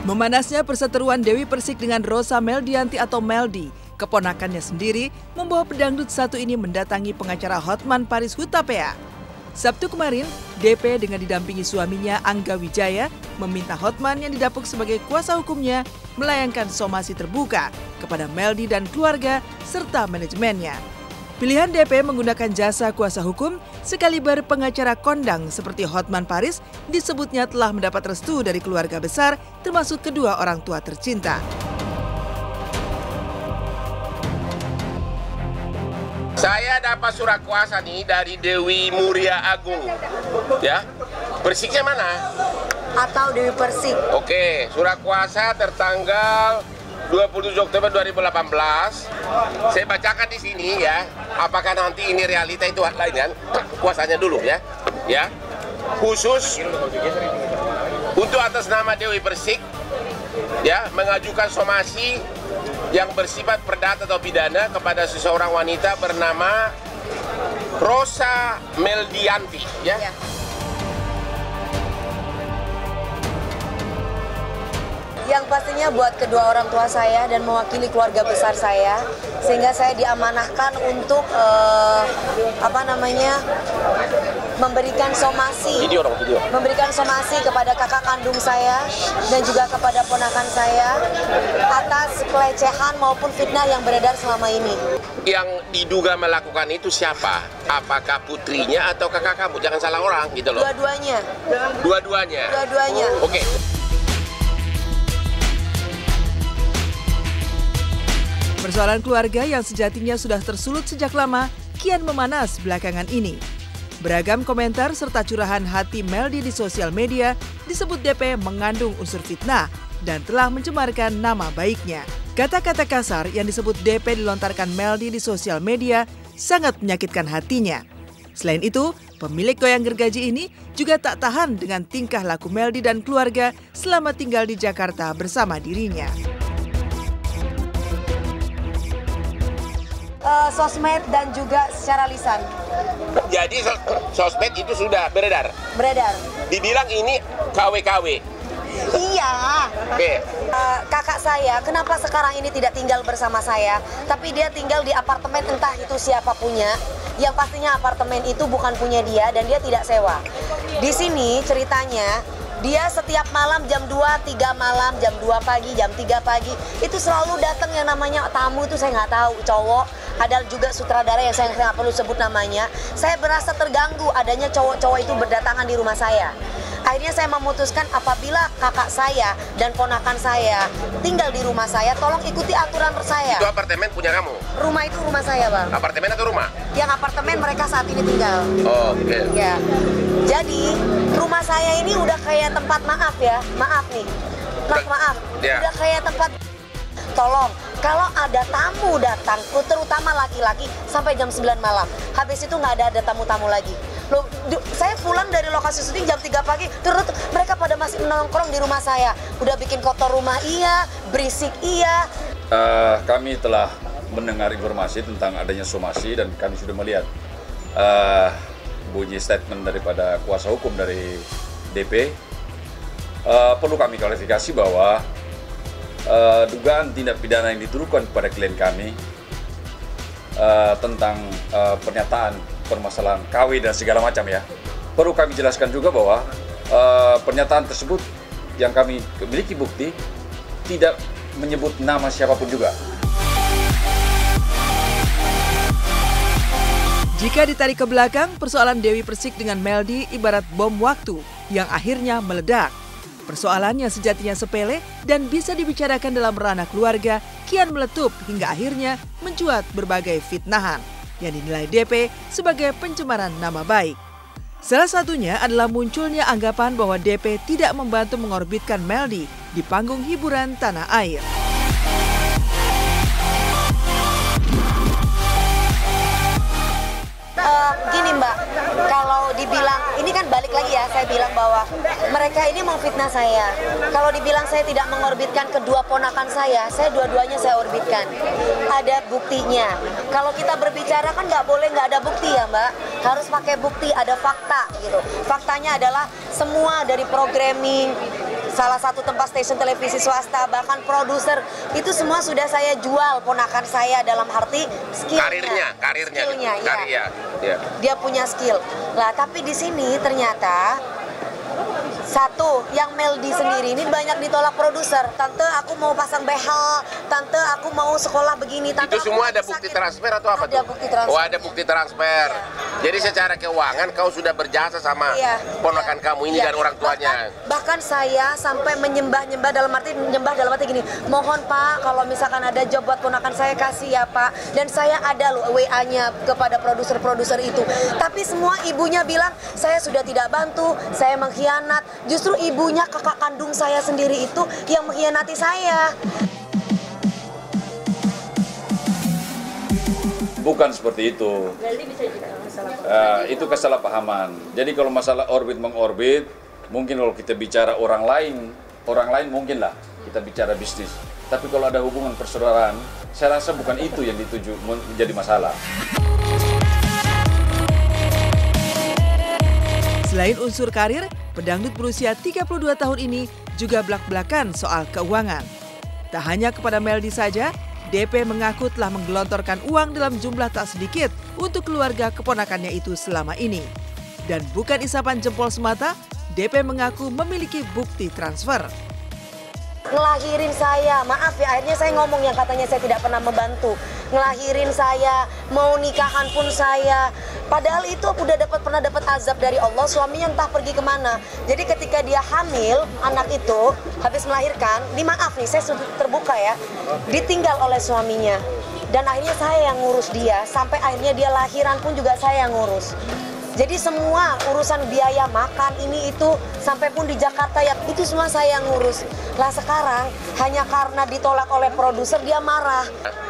Memanasnya perseteruan Dewi Persik dengan Rosa Meldianti atau Meldi, keponakannya sendiri, membawa pedangdut satu ini mendatangi pengacara Hotman Paris Hutapea. Sabtu kemarin, DP dengan didampingi suaminya Angga Wijaya meminta Hotman yang didapuk sebagai kuasa hukumnya melayangkan somasi terbuka kepada Meldi dan keluarga serta manajemennya. Pilihan DP menggunakan jasa kuasa hukum sekaliber pengacara kondang seperti Hotman Paris disebutnya telah mendapat restu dari keluarga besar termasuk kedua orang tua tercinta. Saya dapat surat kuasa nih dari Dewi Muria Agung, ya. Persiknya mana? Atau Dewi Persik. Oke, surat kuasa tertanggal 27 Oktober 2018. Saya bacakan di sini ya. Apakah nanti ini realita itu lainnya? Kuasanya dulu ya. Ya. Khusus untuk atas nama Dewi Persik ya, mengajukan somasi yang bersifat perdata atau pidana kepada seseorang wanita bernama Rosa Meldianti ya. Yang pastinya buat kedua orang tua saya dan mewakili keluarga besar saya, sehingga saya diamanahkan untuk memberikan somasi, memberikan somasi kepada kakak kandung saya dan juga kepada ponakan saya atas pelecehan maupun fitnah yang beredar selama ini. Yang diduga melakukan itu siapa? Apakah putrinya atau kakak kamu? Jangan salah orang gitu loh. Dua-duanya. Dua-duanya. Dua-duanya. Oke. Persoalan keluarga yang sejatinya sudah tersulut sejak lama, kian memanas belakangan ini. Beragam komentar serta curahan hati Meldi di sosial media disebut DP mengandung unsur fitnah dan telah mencemarkan nama baiknya. Kata-kata kasar yang disebut DP dilontarkan Meldi di sosial media sangat menyakitkan hatinya. Selain itu, pemilik goyang gergaji ini juga tak tahan dengan tingkah laku Meldi dan keluarga selama tinggal di Jakarta bersama dirinya. Sosmed dan juga secara lisan. Jadi sosmed itu sudah beredar? Beredar. Dibilang ini KW-KW? Iya. Oke. Kakak saya, kenapa sekarang ini tidak tinggal bersama saya, tapi dia tinggal di apartemen entah itu siapa punya, yang pastinya apartemen itu bukan punya dia dan dia tidak sewa. Di sini ceritanya, dia setiap malam jam 2, 3 malam, jam 2 pagi, jam 3 pagi, itu selalu datang yang namanya tamu itu saya nggak tahu, cowok. Ada juga sutradara yang saya nggak perlu sebut namanya. Saya berasa terganggu adanya cowok-cowok itu berdatangan di rumah saya. Akhirnya saya memutuskan apabila kakak saya dan ponakan saya tinggal di rumah saya, tolong ikuti aturan saya. Itu apartemen punya kamu? Rumah itu rumah saya, Bang. Apartemen atau rumah? Yang apartemen mereka saat ini tinggal. Oh, oke. Ya. Jadi rumah saya ini udah kayak tempat maaf ya, maaf nih. Maaf. Ya. Udah kayak tempat. Tolong, kalau ada tamu datang, terutama laki-laki, sampai jam 9 malam. Habis itu nggak ada tamu-tamu lagi. Loh, saya pulang dari lokasi syuting jam 3 pagi, terus mereka pada masih nongkrong di rumah saya. Udah bikin kotor rumah iya, berisik iya. Kami telah mendengar informasi tentang adanya somasi dan kami sudah melihat bunyi statement daripada kuasa hukum dari DP. Perlu kami klarifikasi bahwa dugaan tindak pidana yang dituduhkan kepada klien kami tentang pernyataan permasalahan KW dan segala macam ya. Perlu kami jelaskan juga bahwa pernyataan tersebut yang kami miliki bukti tidak menyebut nama siapapun juga. Jika ditarik ke belakang, persoalan Dewi Persik dengan Meldi ibarat bom waktu yang akhirnya meledak. Persoalan yang sejatinya sepele dan bisa dibicarakan dalam ranah keluarga kian meletup hingga akhirnya mencuat berbagai fitnahan yang dinilai DP sebagai pencemaran nama baik. Salah satunya adalah munculnya anggapan bahwa DP tidak membantu mengorbitkan Meldi di panggung hiburan tanah air. Gini Mbak, kalau dibilang, ini kan balik lagi ya, saya bilang bahwa mereka ini memfitnah saya. Kalau dibilang saya tidak mengorbitkan kedua ponakan saya dua-duanya saya orbitkan. Ada buktinya. Kalau kita berbicara kan nggak boleh nggak ada bukti ya Mbak. Harus pakai bukti, ada fakta gitu. Faktanya adalah semua dari programming, salah satu tempat stasiun televisi swasta, bahkan produser, itu semua sudah saya jual ponakan saya dalam arti skillnya. Karirnya. Ya. Dia punya skill. Lah, tapi di sini ternyata satu, yang Meldi sendiri ini banyak ditolak produser. Tante, aku mau pasang behel. Tante, aku mau sekolah begini. Tante, itu semua ada bukti transfer atau apa ada tuh? Bukti transfer. Oh, ada bukti transfer. Jadi secara keuangan kau sudah berjasa sama ponakan kamu ini dan orang tuanya. Bahkan saya sampai menyembah-nyembah dalam arti gini. Mohon Pak, kalau misalkan ada job buat ponakan saya kasih ya Pak. Dan saya ada loh WA-nya kepada produser-produser itu. Tapi semua ibunya bilang, saya sudah tidak bantu, saya mengkhianat. Justru ibunya, kakak kandung saya sendiri itu yang mengkhianati saya. Bukan seperti itu. Itu kesalahpahaman. Jadi kalau masalah orbit mengorbit, mungkin kalau kita bicara orang lain mungkin lah kita bicara bisnis. Tapi kalau ada hubungan persaudaraan, saya rasa bukan itu yang dituju menjadi masalah. Selain unsur karir, pedangdut berusia 32 tahun ini juga belak-belakan soal keuangan. Tak hanya kepada Meldi saja, DP mengaku telah menggelontorkan uang dalam jumlah tak sedikit untuk keluarga keponakannya itu selama ini. Dan bukan isapan jempol semata, DP mengaku memiliki bukti transfer. Ngelahirin saya, maaf ya, akhirnya saya ngomong yang katanya saya tidak pernah membantu. Ngelahirin saya, mau nikahan pun saya. Padahal itu pernah dapat azab dari Allah, suaminya entah pergi kemana. Jadi ketika dia hamil, anak itu habis melahirkan, maaf nih, saya sudah terbuka ya, ditinggal oleh suaminya. Dan akhirnya saya yang ngurus dia, sampai akhirnya dia lahiran pun juga saya yang ngurus. Jadi semua urusan biaya makan ini itu, sampai pun di Jakarta ya, itu semua saya yang ngurus. Lah sekarang hanya karena ditolak oleh produser dia marah.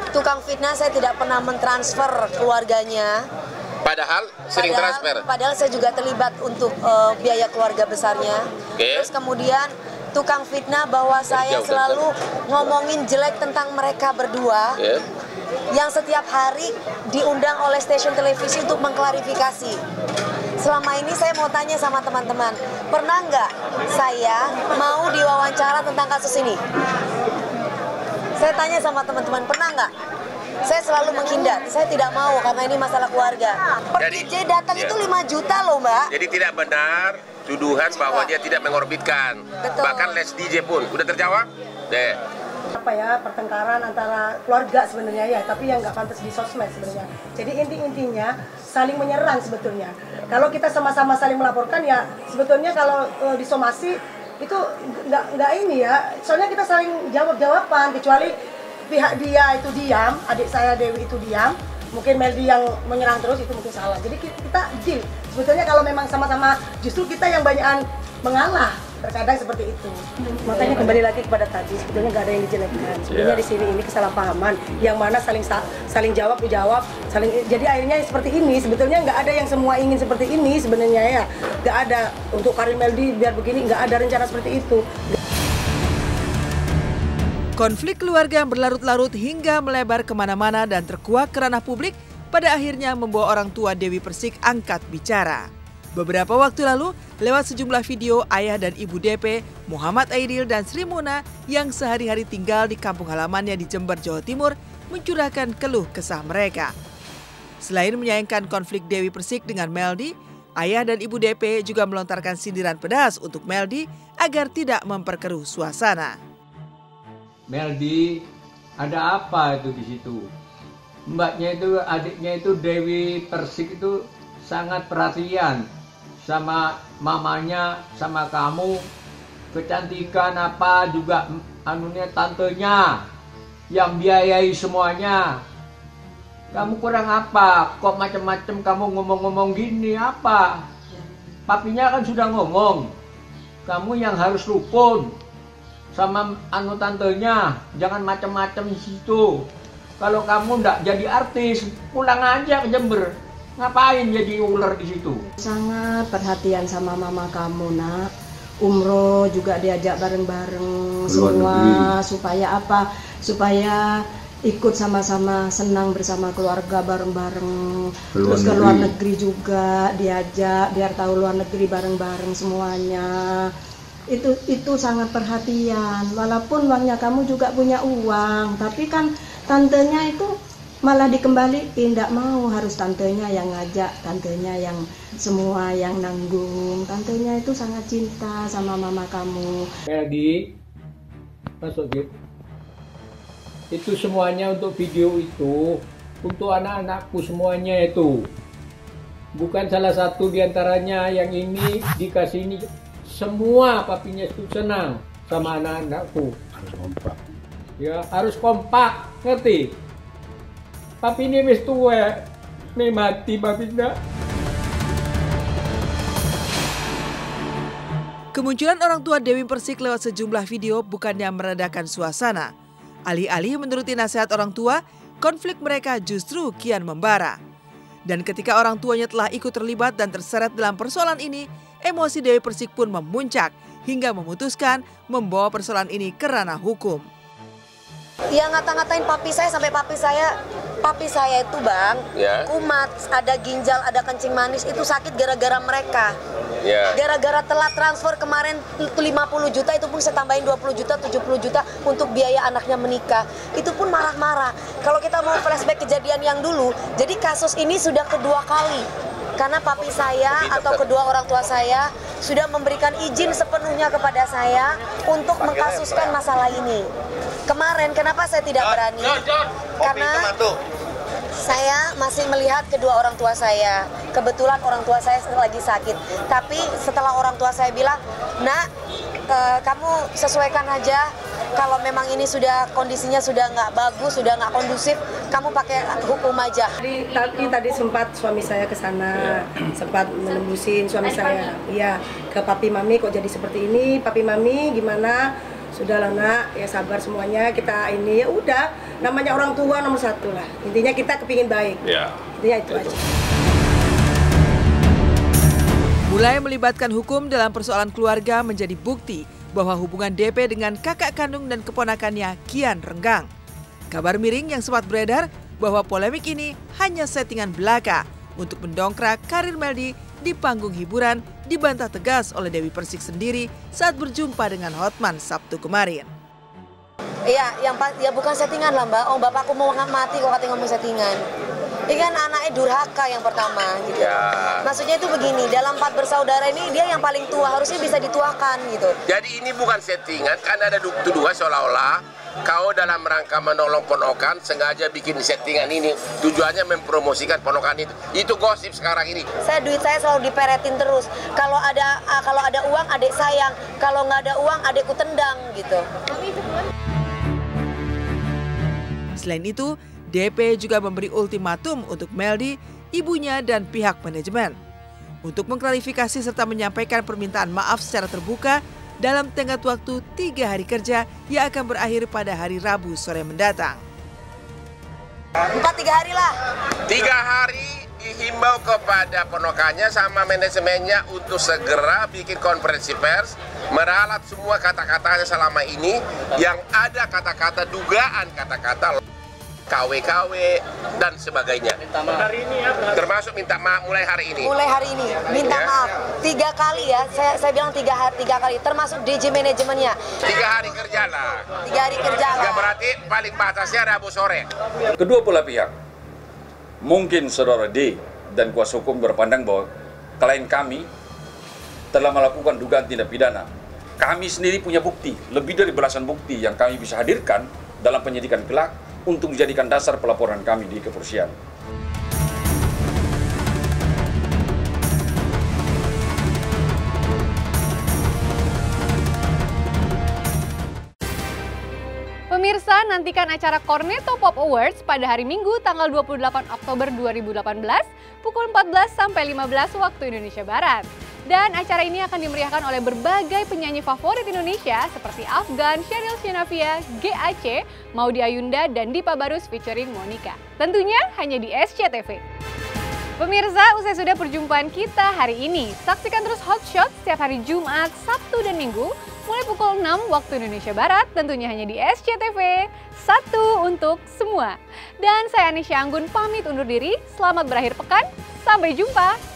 Tukang fitnah saya tidak pernah mentransfer keluarganya. Padahal sering transfer. Padahal saya juga terlibat untuk biaya keluarga besarnya. Terus kemudian tukang fitnah bahwa saya selalu ngomongin jelek tentang mereka berdua. Yang setiap hari diundang oleh stasiun televisi untuk mengklarifikasi. Selama ini saya mau tanya sama teman-teman, pernah nggak saya mau diwawancara tentang kasus ini? Saya tanya sama teman-teman, pernah nggak? Saya selalu menghindar, saya tidak mau karena ini masalah keluarga. Per DJ datang itu 5 juta loh Mbak. Jadi tidak benar tuduhan bahwa dia tidak mengorbitkan. Betul. Bahkan les DJ pun, udah terjawab? Deh. Apa ya, pertengkaran antara keluarga sebenarnya ya, tapi yang nggak pantas di sosmed sebenarnya. Jadi intinya saling menyerang sebetulnya. Kalau kita sama-sama saling melaporkan ya, sebetulnya kalau disomasi itu nggak ini ya. Soalnya kita saling jawab-jawaban, kecuali pihak dia itu diam, adik saya Dewi itu diam, mungkin Meldi yang menyerang terus itu mungkin salah. Jadi kita deal. Sebetulnya kalau memang sama-sama, justru kita yang banyakan mengalah. Terkadang seperti itu. Makanya kembali lagi kepada tadi, sebetulnya nggak ada yang dijelekkan. Sebenarnya di sini ini kesalahpahaman, yang mana saling jawab dijawab, jadi akhirnya seperti ini. Sebetulnya nggak ada yang semua ingin seperti ini sebenarnya ya. Nggak ada untuk karir Meldi biar begini, nggak ada rencana seperti itu. Konflik keluarga yang berlarut-larut hingga melebar kemana-mana dan terkuak ke ranah publik pada akhirnya membawa orang tua Dewi Persik angkat bicara. Beberapa waktu lalu, lewat sejumlah video ayah dan ibu DP, Muhammad Aidil dan Sri Muna yang sehari-hari tinggal di kampung halamannya di Jember, Jawa Timur, mencurahkan keluh kesah mereka. Selain menyayangkan konflik Dewi Persik dengan Meldi, ayah dan ibu DP juga melontarkan sindiran pedas untuk Meldi agar tidak memperkeruh suasana. Meldi, ada apa itu di situ? Mbaknya itu, adiknya itu Dewi Persik itu sangat perhatian sama mamanya, sama kamu. Kecantikan apa juga anunya tantenya yang biayai semuanya. Kamu kurang apa? Kok macam-macam kamu ngomong-ngomong gini apa? Papinya kan sudah ngomong, kamu yang harus rukun sama anu tantenya, jangan macam-macam di situ. Kalau kamu ndak jadi artis, pulang aja ke Jember. Ngapain jadi ular di situ? Sangat perhatian sama mama kamu, Nak. Umroh juga diajak bareng-bareng semua supaya apa? Supaya ikut sama-sama senang bersama keluarga bareng-bareng. Terus ke luar negeri juga diajak biar tahu luar negeri bareng-bareng semuanya. itu sangat perhatian. Walaupun uangnya kamu juga punya uang, tapi kan tantenya itu malah dikembaliin, tidak mau, harus tantenya yang ngajak, tantenya yang semua yang nanggung. Tantenya itu sangat cinta sama mama kamu. Meldi, masuk gitu. Itu semuanya untuk video itu, untuk anak-anakku semuanya itu. Bukan salah satu diantaranya yang ini dikasih ini. Semua papinya itu senang sama anak-anakku. Harus kompak. Ya, harus kompak, ngerti? Papi ini wis tua, nih mati papi nak. Kemunculan orang tua Dewi Persik lewat sejumlah video bukannya meredakan suasana. Alih-alih menuruti nasihat orang tua, konflik mereka justru kian membara. Dan ketika orang tuanya telah ikut terlibat dan terseret dalam persoalan ini, emosi Dewi Persik pun memuncak hingga memutuskan membawa persoalan ini ke ranah hukum. Yang ngata-ngatain papi saya sampai papi saya itu bang, kumat, ada ginjal, ada kencing manis, itu sakit gara-gara mereka. Gara-gara telat transfer kemarin 50 juta, itu pun saya tambahin 20 juta, 70 juta untuk biaya anaknya menikah. Itu pun marah-marah. Kalau kita mau flashback kejadian yang dulu, jadi kasus ini sudah kedua kali. Karena papi saya atau kedua orang tua saya sudah memberikan izin sepenuhnya kepada saya untuk mengkasuskan masalah ini. Kemarin kenapa saya tidak berani? Karena saya masih melihat kedua orang tua saya. Kebetulan orang tua saya lagi sakit. Tapi setelah orang tua saya bilang, "Nak, kamu sesuaikan aja. Kalau memang ini sudah kondisinya sudah nggak bagus, sudah nggak kondusif, kamu pakai hukum aja." Tapi tadi sempat suami saya ke sana, sempat menembusin suami saya. Iya, ke papi mami kok jadi seperti ini, papi mami gimana? Sudahlah nak, ya sabar semuanya, kita ini ya udah, namanya orang tua nomor satu lah. Intinya kita kepingin baik. Intinya itu aja. Mulai melibatkan hukum dalam persoalan keluarga menjadi bukti bahwa hubungan DP dengan kakak kandung dan keponakannya kian renggang. Kabar miring yang sempat beredar bahwa polemik ini hanya settingan belaka untuk mendongkrak karir Meldi di panggung hiburan dibantah tegas oleh Dewi Persik sendiri saat berjumpa dengan Hotman Sabtu kemarin. Iya, ya bukan settingan lah mbak. Oh bapakku mau mati kok katanya ngomong settingan. Ini kan anaknya durhaka yang pertama gitu. Maksudnya itu begini, dalam 4 bersaudara ini dia yang paling tua, harusnya bisa dituakan gitu. Jadi ini bukan settingan, kan ada tuduhan seolah-olah kau dalam rangka menolong ponokan sengaja bikin settingan ini. Tujuannya mempromosikan ponokan itu. Itu gosip sekarang ini. Duit saya selalu diperetin terus. Kalau ada uang adik sayang, kalau nggak ada uang adikku tendang gitu. Selain itu, DP juga memberi ultimatum untuk Meldi, ibunya dan pihak manajemen untuk mengklarifikasi serta menyampaikan permintaan maaf secara terbuka dalam tenggat waktu 3 hari kerja yang akan berakhir pada hari Rabu sore mendatang. 4-3 hari lah. 3 hari dihimbau kepada ponokannya sama manajemennya untuk segera bikin konferensi pers, meralat semua kata-katanya selama ini yang ada kata-kata dugaan kata-kata KW-KW dan sebagainya. Termasuk minta maaf mulai hari ini. Mulai hari ini minta maaf 3 kali ya. Saya bilang 3 kali termasuk DJ manajemennya. 3 hari kerja lah. 3 hari kerja lah. Berarti paling batasnya Rabu sore. Kedua belah pihak, mungkin saudara D dan kuasa hukum berpandang bahwa klien kami telah melakukan dugaan tindak pidana. Kami sendiri punya bukti, lebih dari belasan bukti yang kami bisa hadirkan dalam penyidikan kelak untuk dijadikan dasar pelaporan kami di kepolisian. Pemirsa, nantikan acara Cornetto Pop Awards pada hari Minggu tanggal 28 Oktober 2018 pukul 14 sampai 15 waktu Indonesia Barat. Dan acara ini akan dimeriahkan oleh berbagai penyanyi favorit Indonesia seperti Afgan, Sheryl Sheinafia, GAC, Maudy Ayunda, dan Dipa Barus featuring Monica. Tentunya hanya di SCTV. Pemirsa, usai sudah perjumpaan kita hari ini. Saksikan terus Hot Shot setiap hari Jumat, Sabtu, dan Minggu mulai pukul 6 waktu Indonesia Barat, tentunya hanya di SCTV. Satu untuk semua. Dan saya Anisha Anggun pamit undur diri. Selamat berakhir pekan. Sampai jumpa.